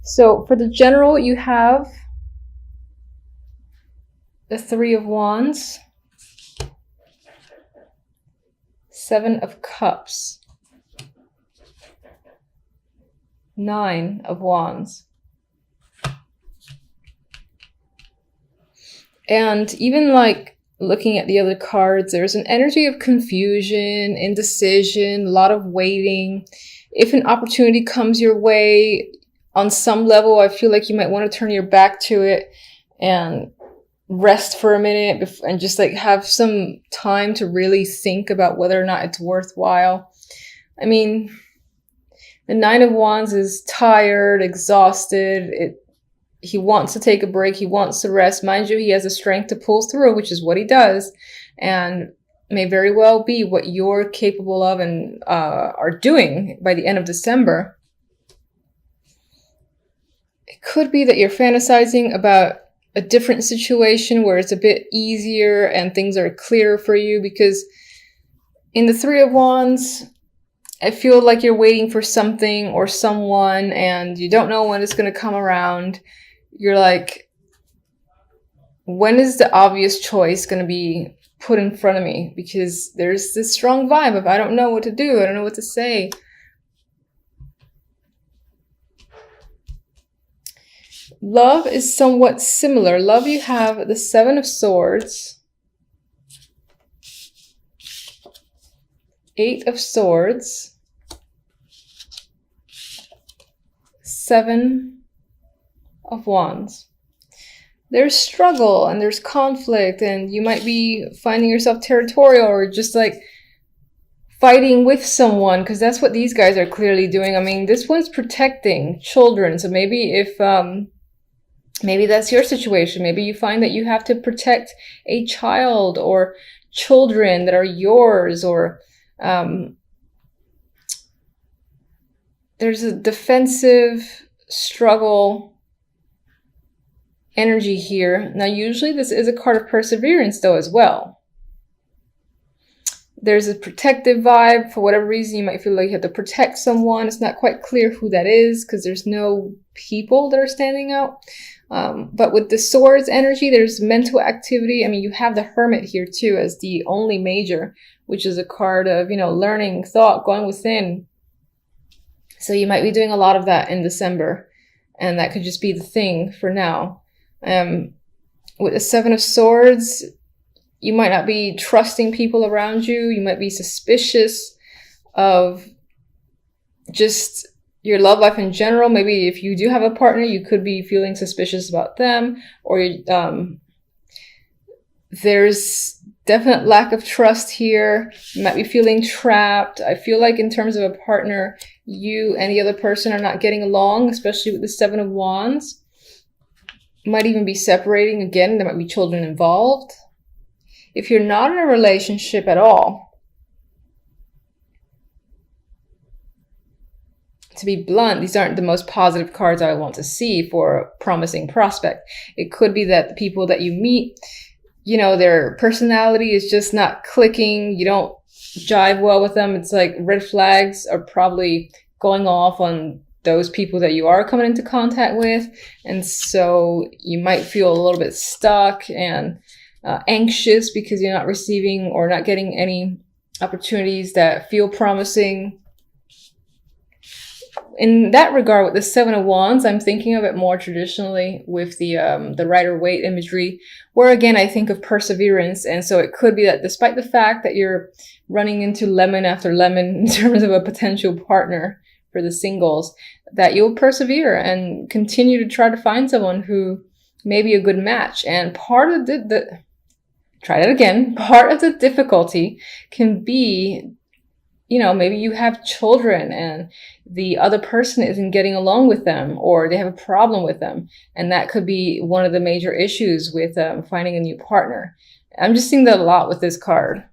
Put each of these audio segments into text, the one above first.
So for the general, you have the Three of Wands, Seven of Cups, Nine of Wands. And even like looking at the other cards, there's an energy of confusion, indecision, a lot of waiting. If an opportunity comes your way, on some level, I feel like you might want to turn your back to it and rest for a minute and just like have some time to really think about whether or not it's worthwhile. I mean, the Nine of Wands is tired, exhausted. He wants to take a break. He wants to rest. Mind you, he has the strength to pull through, which is what he does, and may very well be what you're capable of and are doing by the end of December. It could be that you're fantasizing about a different situation where it's a bit easier and things are clearer for you, because in the Three of Wands, I feel like you're waiting for something or someone and you don't know when it's going to come around. You're like, when is the obvious choice going to be put in front of me? Because there's this strong vibe of, I don't know what to do. I don't know what to say. Love is somewhat similar. Love, you have the Seven of Swords, Eight of Swords, Seven of Wands. There's struggle and there's conflict, and you might be finding yourself territorial or just like fighting with someone, because that's what these guys are clearly doing. I mean, this one's protecting children. So maybe if maybe that's your situation. Maybe you find that you have to protect a child or children that are yours, or there's a defensive struggle energy here. Now, usually this is a card of perseverance though as well. There's a protective vibe. For whatever reason, you might feel like you have to protect someone. It's not quite clear who that is because there's no people that are standing out. But with the Swords energy, there's mental activity. I mean, you have the Hermit here too as the only major, which is a card of, learning, thought, going within. So you might be doing a lot of that in December, and that could just be the thing for now. With the Seven of Swords, you might not be trusting people around you. You might be suspicious of just your love life in general. Maybe if you do have a partner, you could be feeling suspicious about them, or there's definite lack of trust here. You might be feeling trapped. I feel like in terms of a partner, you and the other person are not getting along, especially with the Seven of Wands. You might even be separating again. There might be children involved. If you're not in a relationship at all, to be blunt, these aren't the most positive cards I want to see for a promising prospect. It could be that the people that you meet, their personality is just not clicking. You don't jive well with them. It's like red flags are probably going off on those people that you are coming into contact with. And so you might feel a little bit stuck and anxious because you're not receiving or not getting any opportunities that feel promising. In that regard, with the Seven of Wands, I'm thinking of it more traditionally with the Rider-Waite imagery, where again, I think of perseverance. And so it could be that despite the fact that you're running into lemon after lemon in terms of a potential partner for the singles, that you'll persevere and continue to try to find someone who may be a good match. And part of part of the difficulty can be, maybe you have children and the other person isn't getting along with them, or they have a problem with them. And that could be one of the major issues with finding a new partner. I'm just seeing that a lot with this card.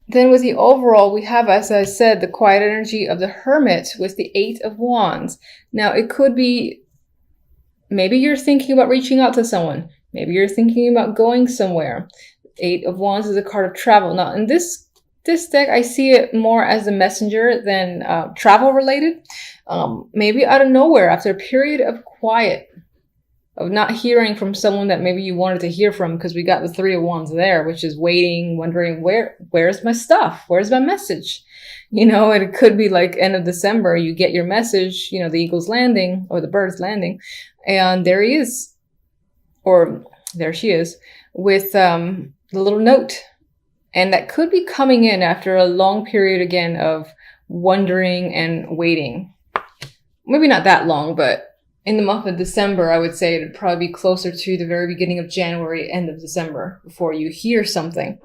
Then with the overall, we have, as I said, the quiet energy of the Hermit with the Eight of Wands. Now, it could be, maybe you're thinking about reaching out to someone. Maybe you're thinking about going somewhere. Eight of Wands is a card of travel. Now, in this this deck, I see it more as a messenger than travel related. Maybe out of nowhere, after a period of quiet, of not hearing from someone that maybe you wanted to hear from, because we got the Three of Wands there, which is waiting, wondering where's my stuff? Where's my message? You know, it could be like end of December, you get your message, you know, the eagle's landing or the bird's landing, and there he is, or there she is, with the little note. And that could be coming in after a long period again of wondering and waiting. Maybe not that long, but in the month of December, I would say it'd probably be closer to the very beginning of January, end of December, before you hear something.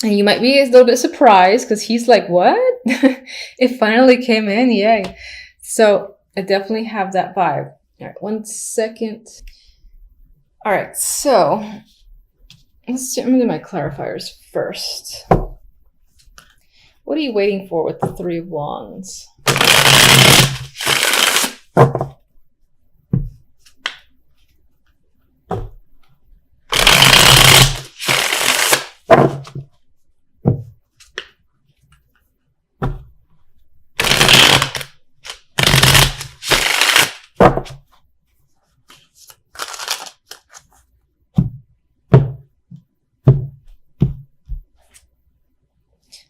And you might be a little bit surprised because he's like, what? It finally came in, yay. So I definitely have that vibe. All right, 1 second. All right, so I'm gonna do my clarifiers first. What are you waiting for with the Three of Wands?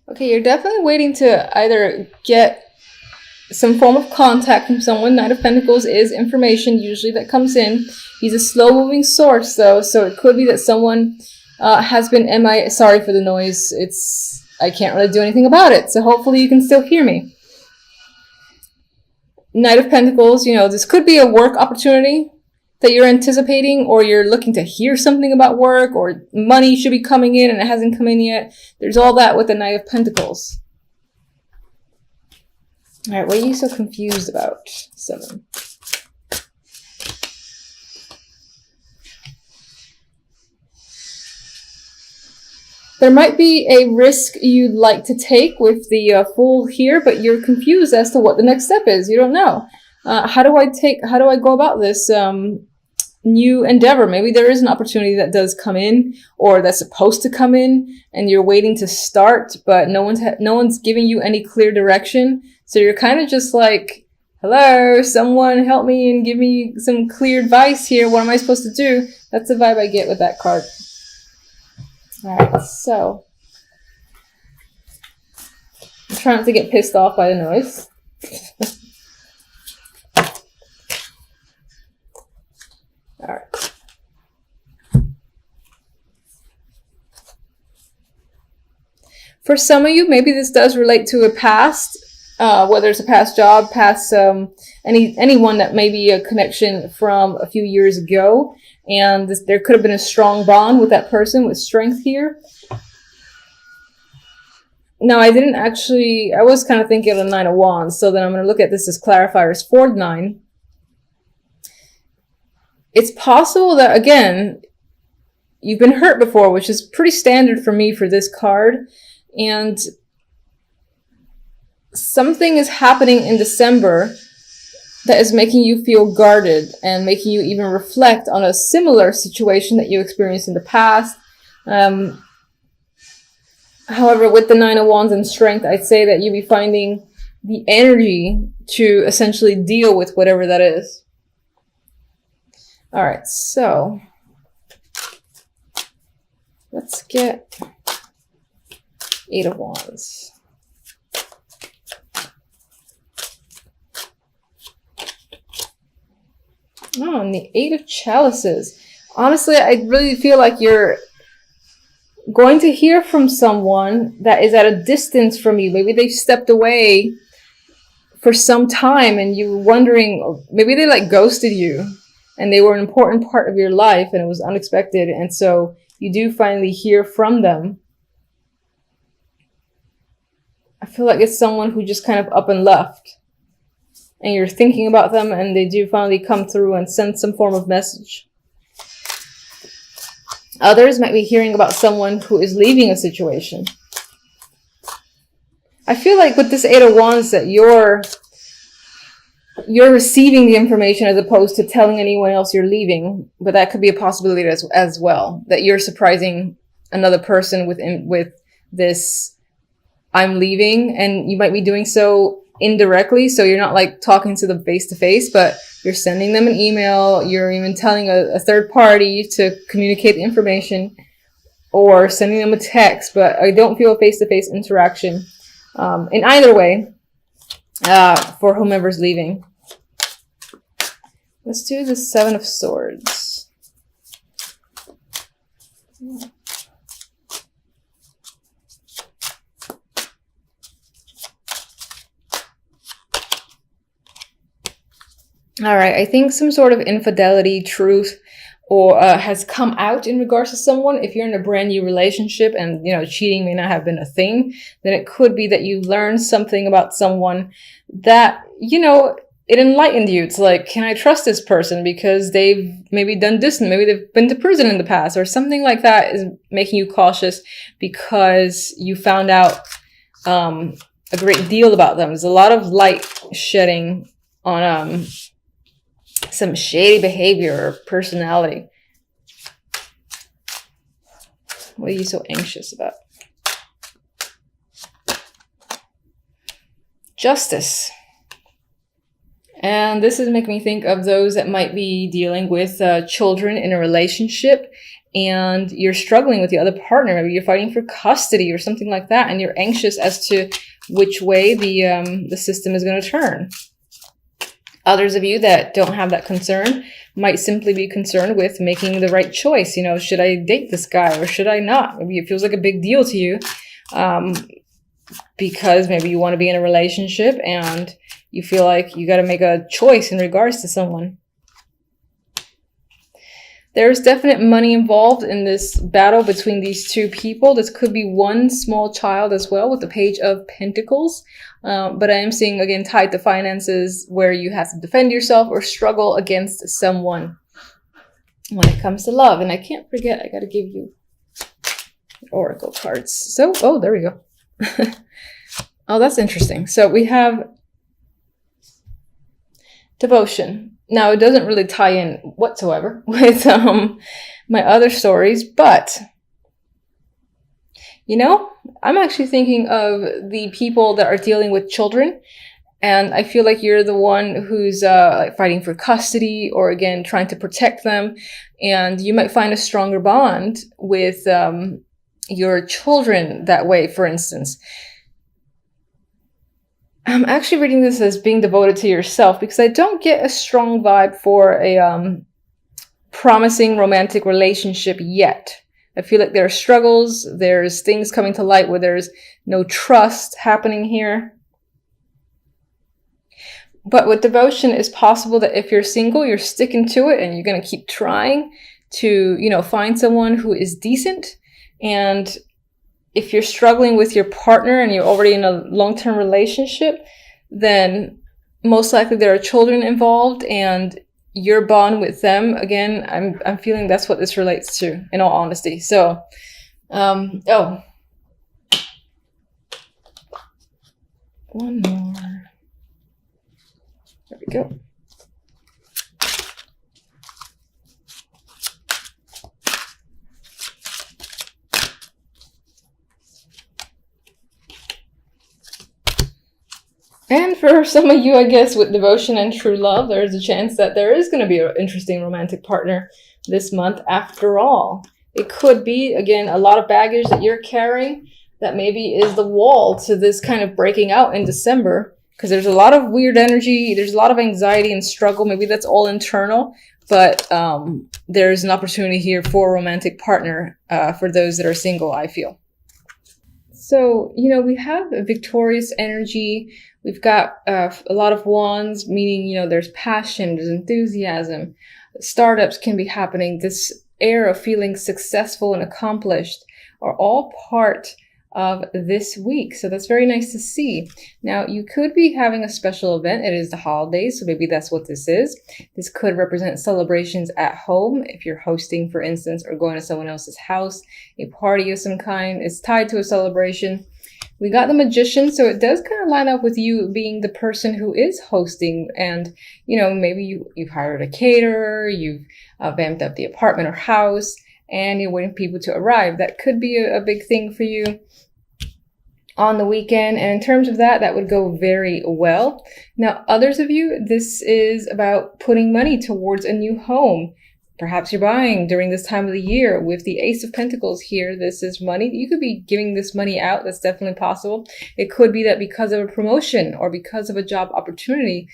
Okay, you're definitely waiting to either get some form of contact from someone. Knight of Pentacles is information usually that comes in. He's a slow-moving source, though, so it could be that someone has been MIA. Sorry for the noise. I can't really do anything about it, so hopefully you can still hear me. Knight of Pentacles, you know, this could be a work opportunity that you're anticipating, or you're looking to hear something about work, or money should be coming in and it hasn't come in yet. There's all that with the Knight of Pentacles. All right, what are you so confused about? 7. There might be a risk you'd like to take with the Fool here, but you're confused as to what the next step is. You don't know. How do I go about this new endeavor? Maybe there is an opportunity that does come in, or that's supposed to come in, and you're waiting to start, but no one's giving you any clear direction. So you're kind of just like, hello, someone help me and give me some clear advice here. What am I supposed to do? That's the vibe I get with that card. All right, so I'm trying not to get pissed off by the noise. All right. For some of you, maybe this does relate to a past, whether it's a past job, past anyone that may be a connection from a few years ago, and there could have been a strong bond with that person with strength here. Now, I was kind of thinking of the Nine of Wands, so then I'm going to look at this as clarifiers for 9. It's possible that, again, you've been hurt before, which is pretty standard for me for this card, and something is happening in December that is making you feel guarded and making you even reflect on a similar situation that you experienced in the past. However, with the Nine of Wands and strength, I'd say that you'll be finding the energy to essentially deal with whatever that is. All right, so let's get 8 of Wands. Oh, and the 8 of Chalices. Honestly, I really feel like you're going to hear from someone that is at a distance from you. Maybe they've stepped away for some time and you're wondering, maybe they like ghosted you and they were an important part of your life and it was unexpected. And so you do finally hear from them. I feel like it's someone who just kind of up and left. And you're thinking about them and they do finally come through and send some form of message. Others might be hearing about someone who is leaving a situation. I feel like with this 8 of Wands that you're receiving the information as opposed to telling anyone else you're leaving. But that could be a possibility as well. That you're surprising another person with this I'm leaving, and you might be doing so indirectly. So you're not like talking to them face to face, but you're sending them an email. You're even telling a third party to communicate the information, or sending them a text, but I don't feel a face to face interaction in either way for whomever's leaving. Let's do the Seven of Swords. All right, I think some sort of infidelity, truth, or has come out in regards to someone. If you're in a brand new relationship and, you know, cheating may not have been a thing, then it could be that you learned something about someone that, you know, it enlightened you. It's like, can I trust this person because they've maybe done this and maybe they've been to prison in the past, or something like that is making you cautious because you found out a great deal about them. There's a lot of light shedding on some shady behavior or personality. What are you so anxious about? Justice. And this is making me think of those that might be dealing with children in a relationship, and you're struggling with the other partner. Maybe you're fighting for custody or something like that, and you're anxious as to which way the system is going to turn. Others of you that don't have that concern might simply be concerned with making the right choice. You know, should I date this guy or should I not? Maybe it feels like a big deal to you because maybe you want to be in a relationship and you feel like you got to make a choice in regards to someone. There's definite money involved in this battle between these two people. This could be one small child as well with the Page of Pentacles. But I am seeing, again, tied to finances where you have to defend yourself or struggle against someone when it comes to love. And I can't forget, I got to give you oracle cards. So, oh, there we go. Oh, that's interesting. So we have devotion. Now, it doesn't really tie in whatsoever with my other stories, but, you know, I'm actually thinking of the people that are dealing with children, and I feel like you're the one who's like fighting for custody or, again, trying to protect them, and you might find a stronger bond with your children that way, for instance. I'm actually reading this as being devoted to yourself because I don't get a strong vibe for a promising romantic relationship yet. I feel like there are struggles, there's things coming to light where there's no trust happening here. But with devotion, it's possible that if you're single, you're sticking to it and you're going to keep trying to, you know, find someone who is decent. And if you're struggling with your partner and you're already in a long-term relationship, then most likely there are children involved and your bond with them, again, I'm feeling that's what this relates to, in all honesty. So, oh, one more. There we go. And for some of you, I guess, with devotion and true love, there's a chance that there is going to be an interesting romantic partner this month after all. It could be, again, a lot of baggage that you're carrying that maybe is the wall to this kind of breaking out in December, because there's a lot of weird energy. There's a lot of anxiety and struggle. Maybe that's all internal, but there's an opportunity here for a romantic partner for those that are single, I feel. So, you know, we have a victorious energy. We've got a lot of wands, meaning, you know, there's passion, there's enthusiasm. Startups can be happening. This air of feeling successful and accomplished are all part of this week. So that's very nice to see. Now, you could be having a special event. It is the holidays, so maybe that's what this is. This could represent celebrations at home. If you're hosting, for instance, or going to someone else's house, a party of some kind is tied to a celebration. We got the Magician, so it does kind of line up with you being the person who is hosting. And, you know, maybe you've hired a caterer, you've vamped up the apartment or house, and you're waiting for people to arrive. That could be a big thing for you. on the weekend. And in terms of that, that would go very well. Now, others of you, this is about putting money towards a new home. Perhaps you're buying during this time of the year. With the Ace of Pentacles here, this is money. You could be giving this money out. That's definitely possible. It could be that because of a promotion or because of a job opportunity,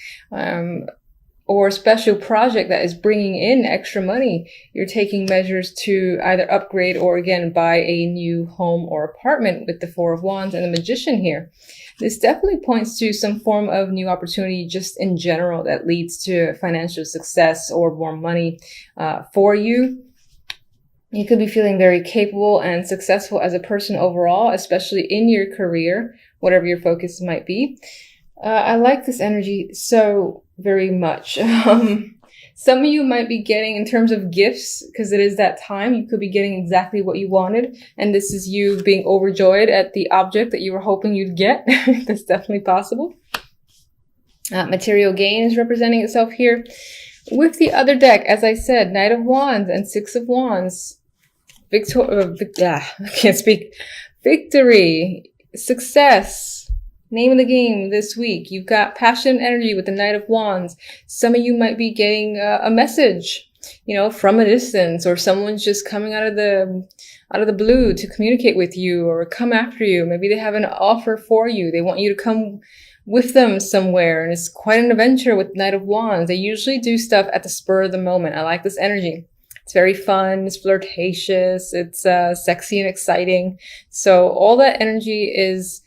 or a special project that is bringing in extra money, you're taking measures to either upgrade or again buy a new home or apartment with the Four of Wands and the Magician here. This definitely points to some form of new opportunity just in general that leads to financial success or more money for you. You could be feeling very capable and successful as a person overall, especially in your career, whatever your focus might be. I like this energy so very much. Some of you might be getting, in terms of gifts, because it is that time, you could be getting exactly what you wanted. And this is you being overjoyed at the object that you were hoping you'd get. That's definitely possible. Material gain is representing itself here. With the other deck, as I said, Knight of Wands and Six of Wands. I can't speak. Victory, success. Name of the game this week. You've got passion and energy with the Knight of Wands. Some of you might be getting a message, from a distance, or someone's just coming out of the blue to communicate with you or come after you. Maybe they have an offer for you. They want you to come with them somewhere, and it's quite an adventure with Knight of Wands. They usually do stuff at the spur of the moment. I like this energy. It's very fun. It's flirtatious. It's sexy and exciting. So all that energy is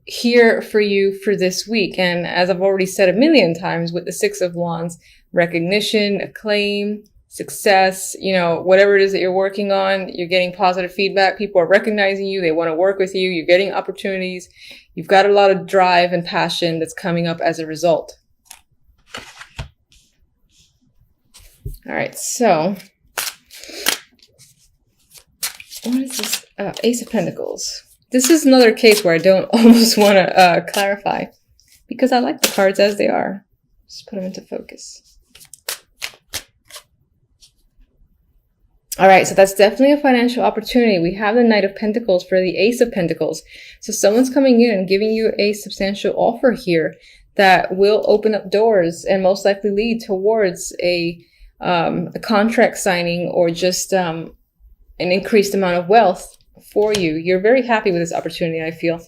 here for you for this week. And as I've already said a million times with the Six of Wands, recognition, acclaim, success, whatever it is that you're working on, you're getting positive feedback. People are recognizing you. They want to work with you. You're getting opportunities. You've got a lot of drive and passion that's coming up as a result. All right. So what is this? Ace of Pentacles. This is another case where I don't almost want to clarify because I like the cards as they are. Just put them into focus. All right, so that's definitely a financial opportunity. We have the Knight of Pentacles for the Ace of Pentacles. So someone's coming in and giving you a substantial offer here that will open up doors and most likely lead towards a contract signing or just an increased amount of wealth for you. You're very happy with this opportunity, I feel.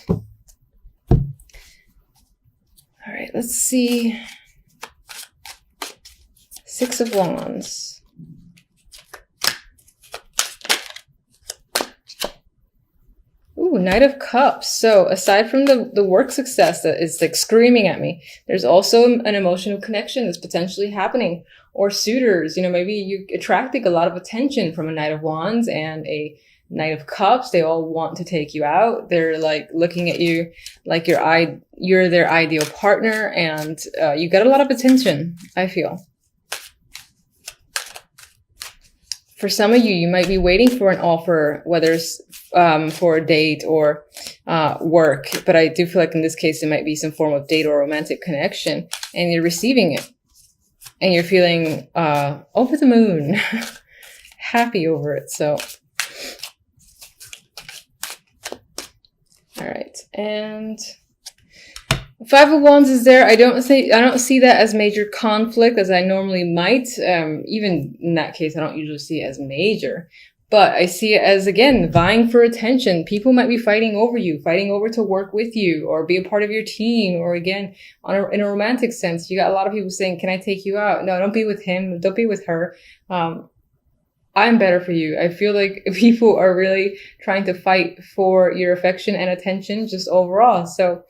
All right, let's see. Six of Wands. Ooh, Knight of Cups. So aside from the work success that is like screaming at me, there's also an emotional connection that's potentially happening. Or suitors, maybe you're attracting a lot of attention from a Knight of Wands and a Knight of Cups. They all want to take you out. They're like looking at you like you're their ideal partner, and you get a lot of attention, I feel. For some of you, you might be waiting for an offer, whether it's for a date or work. But I do feel like in this case, it might be some form of date or romantic connection, and you're receiving it. And you're feeling over the moon, happy over it. So, all right, and Five of Wands is there. I don't see that as major conflict as I normally might. Even in that case, I don't usually see it as major. But I see it as, again, vying for attention. People might be fighting over to work with you or be a part of your team. Or again, in a romantic sense, you got a lot of people saying, can I take you out? No, don't be with him. Don't be with her. I'm better for you. I feel like people are really trying to fight for your affection and attention just overall. So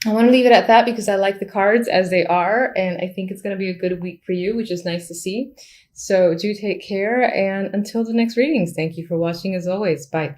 I want to leave it at that because I like the cards as they are. And I think it's going to be a good week for you, which is nice to see. So do take care, and until the next readings, thank you for watching as always. Bye.